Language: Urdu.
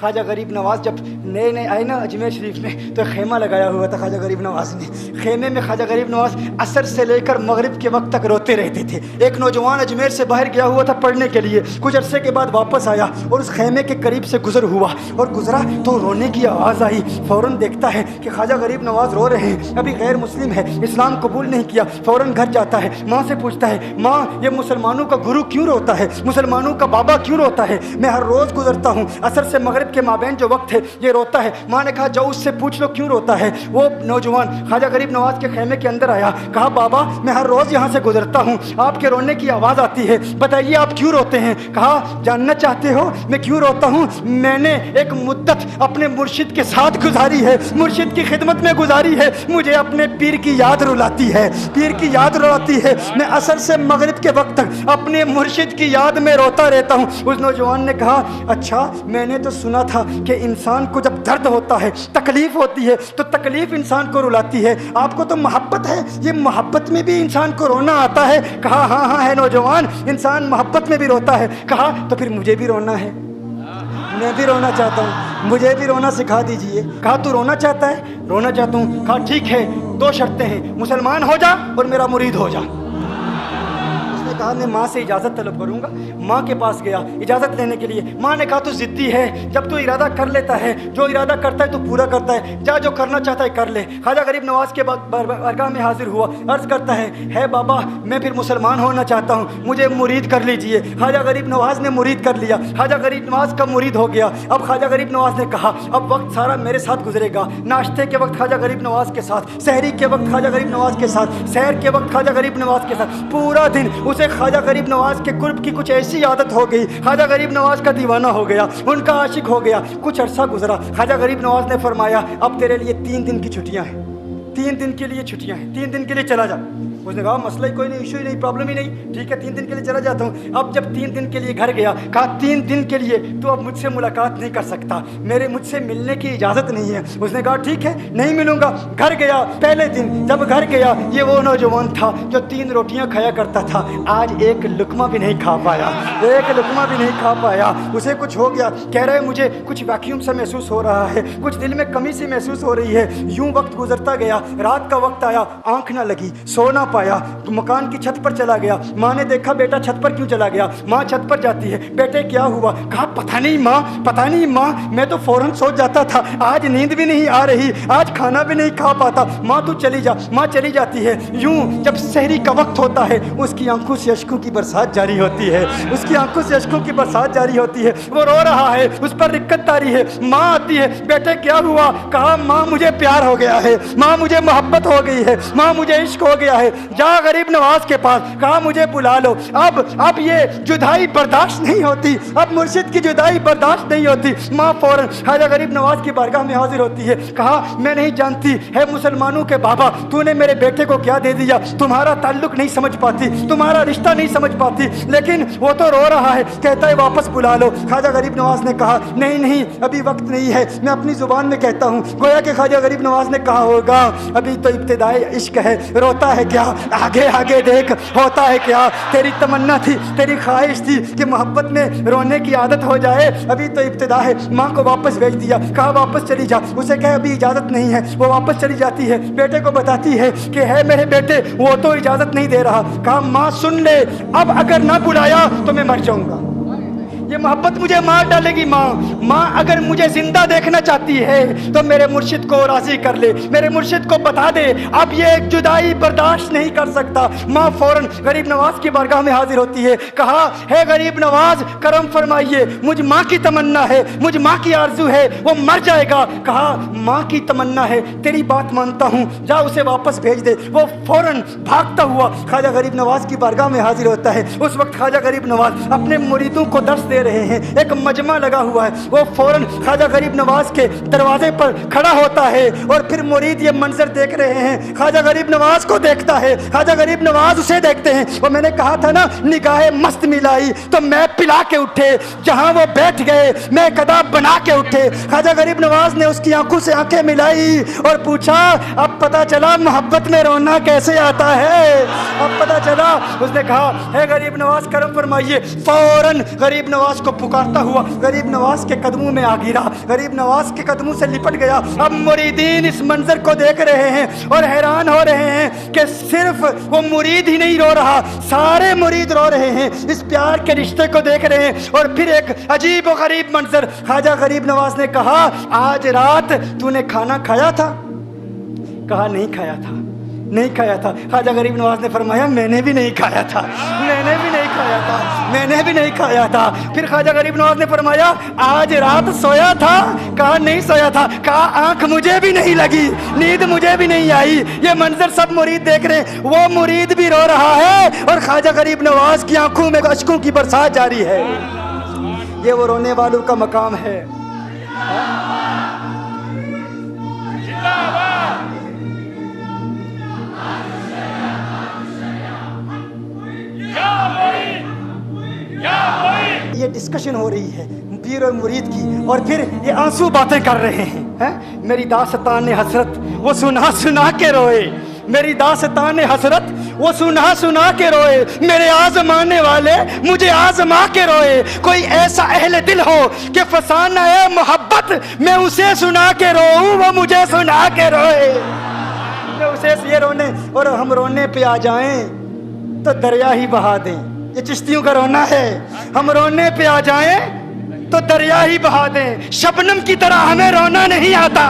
خواجہ غریب نواز جب نئے نئے آئے نا اجمیر شریف میں تو خیمہ لگایا ہوا تھا خواجہ غریب نواز نے. خیمے میں خواجہ غریب نواز عصر سے لے کر مغرب کے وقت تک روتے رہتے تھے. ایک نوجوان اجمیر سے باہر گیا ہوا تھا پڑھنے کے لیے, کچھ عرصے کے بعد واپس آیا اور اس خیمے کے قریب سے گزر ہوا اور گزرا تو رونے کی آواز آئی. فوراً دیکھتا ہے کہ خواجہ غریب نواز رو رہے ہیں, ابھی غیر مسلم ہے, اسلام قبول نہیں کیا. فوراً گھر جاتا ہے, ماں سے پوچھتا ہے, ماں یہ مسلمانوں کا گرو کیوں روتا ہے, مسلمانوں کا بابا کیوں روتا ہے؟ میں ہر روز گزرتا ہوں, عصر سے مغرب کے مابین جو وقت ہے یہ روتا ہے. ماں نے کہا جاؤ اس سے پوچھ لو کیوں روتا ہے. وہ نوجوان خواجہ غریب نواز کے خیمے کے اندر آیا, کہا بابا میں ہر روز یہاں سے گزرتا ہوں, آپ کے رونے کی آواز آتی ہے, بتائیے آپ کیوں روتے ہیں؟ کہا جاننا چاہتے ہو میں کیوں روتا ہوں؟ میں نے ایک مدت اپنے مرشد کے ساتھ گزاری ہے, مرشد کی خدمت میں گزاری ہے, مجھے اپنے پیر کی یاد رلاتی ہے, پیر کی یاد رلاتی ہے. میں عصر سے مغرب کے وقت تک اپنے مرشد کی یاد میں روتا رہتا ہوں. اس نوجوان نے کہا اچھا میں نے تو سنا تھا کہ انسان کو جب درد ہوتا ہے, تکلیف ہوتی ہے تو تکلیف انسان کو رلاتی ہے, آپ کو تو محبت ہے, یہ محبت میں بھی انسان کو رونا آتا ہے؟ کہا ہاں ہاں ہے نوجوان, انسان محبت میں بھی روتا ہے. کہا تو پھر مجھے بھی رونا ہے, میں بھی رونا چاہتا ہوں, مجھے بھی رونا سکھا دیجئے. کہا تو رونا چاہتا ہے؟ رونا چاہتا ہوں. کہا ٹھیک ہے, دو شرطیں ہیں, مسلمان ہو جا اور میرا مرید ہو جا. کہا میں ماں سے اجازت طلب کروں گا. ماں کے پاس گیا اجازت لینے کے لیے. ماں نے کہا تو ضدی ہے, جب تو ارادہ کر لیتا ہے, جو ارادہ کرتا ہے تو پورا کرتا ہے, جا جو کرنا چاہتا ہے کر لے. خواجہ غریب نواز کے بارگاہ میں حاضر ہوا, عرض کرتا ہے بابا میں پھر مسلمان ہونا چاہتا ہوں, مجھے مرید کر لیجئے. خواجہ غریب نواز نے مرید کر لیا, خواجہ غریب نواز کا مرید ہو گیا. اب خواجہ غریب نواز نے کہا اب وقت سارا میرے ساتھ گزرے گا, ناشتے کے وقت خواجہ غریب نواز کے ساتھ, سحری کے وقت خواجہ غریب نواز کے ساتھ, سحر کے وقت خواجہ غریب نواز کے ساتھ, پورا دن اسے خواجہ غریب نواز کے قرب کی کچھ ایسی عادت ہو گئی, خواجہ غریب نواز کا دیوانہ ہو گیا, ان کا عاشق ہو گیا. کچھ عرصہ گزرا, خواجہ غریب نواز نے فرمایا اب تیرے لیے 3 دن کی چھٹیاں ہیں, 3 دن کے لیے چھٹیاں ہیں, 3 دن کے لیے چلا جا. اس نے کہا مسئلہ ہی کوئی نہیں, ایشو ہی نہیں, پرابلم ہی نہیں, ٹھیک ہے 3 دن کے لیے چلا جاتا ہوں. اب جب 3 دن کے لیے گھر گیا, کہا 3 دن کے لیے تو اب مجھ سے ملاقات نہیں کر سکتا, مجھ سے ملنے کی اجازت نہیں ہے. اس نے کہا ٹھیک ہے نہیں ملوں گا. گھر گیا, پہلے دن جب گھر گیا یہ وہ نوجوان تھا جو 3 روٹیاں کھایا کرتا تھا, آج ایک لقمہ بھی نہیں کھا پایا, ایک لقمہ بھی نہیں کھا پایا. اسے کچھ ہو گیا, کہہ رہے مجھے کچھ ویکیوم سا محسوس ہو رہا ہے, کچھ دل میں کمی سی محسوس ہو رہی ہے. یوں وقت گزرتا گیا, رات کا وقت آیا, آنکھ نہ لگی, سو نہ پایا, مکان کی چھت پر چلا گیا. ماں نے دیکھا بیٹا چھت پر کیوں چلا گیا؟ ماں چھت پر جاتی ہے, بیٹے کیا ہوا؟ کہا پتہ نہیں ماں, پتہ نہیں ماں, میں تو فوراً سو جاتا تھا, آج نیند بھی نہیں آ رہی, آج کھانا بھی نہیں کھا پاتا. ماں تو چلی جا. ماں چلی جاتی ہے. یوں جب سحری کا وقت ہوتا ہے اس کی آنکھوں سے اشکوں کی برسات جاری ہوتی ہے, اس کی آنکھوں سے اشکوں کی برسات جاری ہوتی ہے. وہ رو رہا ہے, اس پر رکت تاری ہے. ماں آتی ہے, بیٹے کیا ہوا؟ کہا ماں مجھے پیار ہو گیا ہے, ماں مجھے محبت ہو گئی ہے, ماں مجھے عشق ہو گیا ہے. جا غریب نواز کے پاس, کہا مجھے بلا لو. اب یہ جدائی برداشت نہیں ہوتی, اب مرشد کی جدائی برداشت نہیں ہوتی. ماں فوراً خواجہ غریب نواز کی بارگاہ میں حاضر ہوتی ہے. کہا میں نہیں جانتی ہے مسلمانوں کے بابا, تو نے میرے بیٹے کو کیا دے دیا, تمہارا تعلق نہیں سمجھ پاتی, تمہارا رشتہ نہیں سمجھ پاتی, لیکن وہ تو رو رہا ہے, کہتا ہے واپس بلا لو. خواجہ غریب نواز نے کہا نہیں نہیں ابھی وقت نہیں ہے, میں اپنی زبان میں کہتا ہوں. گویا کہ خواجہ غریب نواز نے کہا ہوگا ابھی تو ابتدائی عشق ہے, روتا ہے کیا, آگے آگے دیکھ ہوتا ہے کیا. تیری تمنا تھی, تیری خواہش تھی کہ محبت میں رونے کی عادت ہو جائے, ابھی تو ابتدا ہے. ماں کو واپس بھیج دیا, کہا واپس چلی جا. اسے کہا ابھی اجازت نہیں ہے, وہ واپس چلی جاتی ہے. بیٹے کو بتاتی ہے کہ ہے میرے بیٹے, وہ تو اجازت نہیں دے رہا. کہا ماں سن لے, اب اگر نہ بلایا تو میں مر جاؤں گا, یہ محبت مجھے مار ڈالے گی. ماں اگر مجھے زندہ دیکھنا چاہتی ہے تو میرے مرشد کو راضی کر لے, میرے مرشد کو بتا دے اب یہ جدائی برداشت نہیں کر سکتا. ماں فوراً غریب نواز کی بارگاہ میں حاضر ہوتی ہے. کہا ہے غریب نواز کرم فرمائیے, مجھ ماں کی تمنا ہے, مجھ ماں کی آرزو ہے, وہ مر جائے گا. کہا ماں کی تمنا ہے, تیری بات مانتا ہوں, جا اسے واپس بھیج دے. وہ فوراً بھاگتا ہوا خواجہ غریب نواز کی بارگاہ میں حاضر ہوتا ہے. اس وقت خواجہ غریب نواز اپنے مریدوں کو درس دے رہے ہیں, ایک مجمع لگا ہوا ہے. وہ فوراً خواجہ غریب نواز کے دروازے پر کھڑا ہوتا ہے اور پھر مرید یہ منظر دیکھ رہے ہیں. خواجہ غریب نواز کو دیکھتا ہے, خواجہ غریب نواز اسے دیکھتے ہیں. اور میں نے کہا تھا نا نگاہ مست ملائی تو میں پلا کے اٹھے, جہاں وہ بیٹھ گئے میں قدا بنا کے اٹھے. خواجہ غریب نواز نے اس کی آنکھوں سے آنکھیں ملائی اور پوچھا اب پتا چلا محبت میں رونا کیسے آتا ہے, اب پتا چلا. اس نے کہا ہے غریب نواز کرم فرمائیے. فوراً غریب نواز نواز کو پکارتا ہوا غریب نواز کے قدموں میں آ گرا، غریب نواز کے قدموں سے لپٹ گیا۔ اب مریدین اس منظر کو دیکھ رہے ہیں اور حیران ہو رہے ہیں کہ صرف وہ مرید ہی نہیں رو رہا، سارے مرید رو رہے ہیں، اس پیار کے رشتے کو دیکھ رہے ہیں۔ اور پھر ایک عجیب و غریب منظر، خواجہ غریب نواز نے کہا آج رات تو نے کھانا کھایا تھا؟ کہا نہیں کھایا تھا، نہیں کھایا تھا۔ خواجہ غریب نواز نے فرمایا میں نے بھی نہیں کھایا تھا، میں نے بھی نہیں کھایا تھا، میں نے بھی نہیں کھایا تھا۔ پھر خواجہ غریب نواز نے فرمایا آج رات سویا تھا؟ کہا نہیں سویا تھا۔ کہا آنکھ مجھے بھی نہیں لگی، نیند مجھے بھی نہیں آئی۔ یہ منظر سب مرید دیکھ رہے ہیں، وہ مرید بھی رو رہا ہے اور خواجہ غریب نواز کی آنکھوں میں اشکوں کی برسات جاری ہے۔ یہ وہ رونے والوں کا مقام ہے۔ یہ ڈسکشن ہو رہی ہے پیر اور مرید کی، اور پھر یہ آنسو باتیں کر رہے ہیں۔ میری داستان حسرت وہ سنا سنا کے روئے، میری داستان حسرت وہ سنا سنا کے روئے، میرے آزمانے والے مجھے آزما کے روئے۔ کوئی ایسا اہل دل ہو کہ فسانہ محبت میں اسے سنا کے روؤں، وہ مجھے سنا کے روئے۔ میں اسے یہ رونے اور ہم رونے پہ آ جائیں تو دریا ہی بہا دیں۔ یہ چشتیوں کا رونا ہے، ہم رونے پہ آ جائیں تو دریا ہی بہا دیں۔ شبنم کی طرح ہمیں رونا نہیں آتا۔